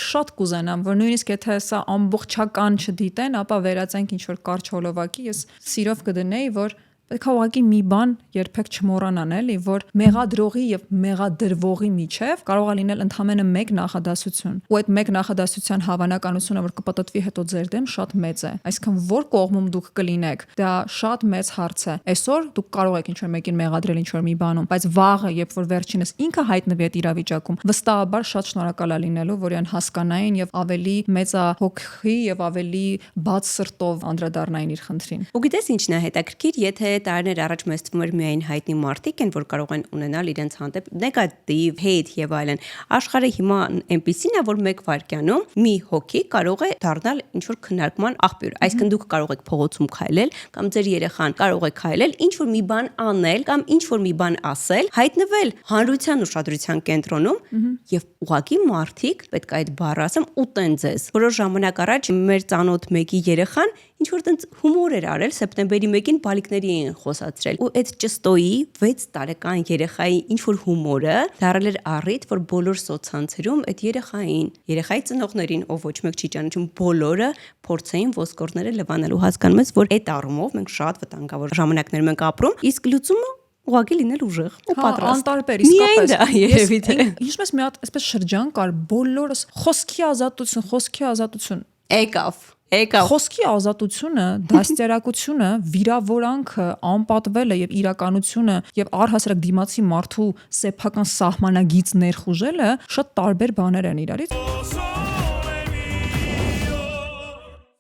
շատ կուզենամ, որ նույնիսկ եթե սա ամբողջական չդիտեն, ապա վերածենք ինչ-որ կարճ հոլովակի, ես սիրով կդնեի, որ պետք է ուղղակի մի բան երբեք չմոռանան, էլի, որ մեղադրողի եւ մեղադրվողի միջև կարող է լինել ընդամենը մեկ նախադասություն։ Ու այդ մեկ նախադասության հավանականությունը, որ կպտտվի հետո ձեր դեմ, շատ մեծ է։ Այսինքն որ կողմում դուք կլինեք, դա շատ մեծ հարց է։ Այսօր դուք կարող եք ինչ-որ մեկին մեղադրել ինչ-որ մի բանում, բայց վաղը, երբ որ վերջինս ինքը հայտնվի այդ իրավիճակում, վստահաբար շատ շնորհակալ է լինելու, որ իրեն հասկանային եւ ավելի մեծահոգի եւ ավելի բաց սրտով անդրադառնային իր խնդրին։ Ու գիտես ինչն է հետաքրքիր, եթե տարիներ առաջ մեզ թվում էր միայն հայտնի մարդիկ են, որ կարող են ունենալ իրենց հանդեպ նեգատիվ, հեյթ եւ այլն։ Աշխարհը հիմա այնպեսին է, որ մեկ վայրկյանում մի հոգի կարող է դառնալ ինչ-որ քննարկման աղբյուր։ Այսինքն դուք կարող եք փողոցում քայլել, կամ ձեր երեխան կարող է քայլել, ինչ-որ մի բան անել կամ ինչ-որ մի բան ասել, հայտնվել հանրության ուշադրության կենտրոնում եւ ուղղակի մարդիկ, պետք է այդ բառը ասեմ, ուտեն ձեզ։ Որոշ ժամանակ առաջ մեր ծանոթ մեկի երեխան ինչ-որ տենց հումոր էր արել, սեպտեմբերի 1-ին բալիկների էին խոսացրել։ Ու այդ ճստոյի 6 տարեկան երեխայի ինչ-որ հումորը դարել էր առիթ, որ բոլոր սոցցանցերում այդ երեխայի ծնողներին, ով ոչ մեկ չի ճանաչում, բոլորը փորձեին ոսկորները լվանելու։ Հասկանում ես, որ այդ առումով մենք շատ վտանգավոր ժամանակներում ենք ապրում, իսկ լուծումը ուղղակի լինել ուժեղ ու պատրաստ։ Անտարբեր, իսկապես։ Երևի թե Ինչպես մի հատ այսպես շրջան կար, բոլորս խոսքի ազատություն։ Եկավ։ Խոսքի ազատությունը, դաստիարակությունը, վիրավորանքը, անպատվելը եւ իրականությունը եւ առհասարակ դիմացի մարդու սեփական սահմանագիծ ներխուժելը շատ տարբեր բաներ են իրարից։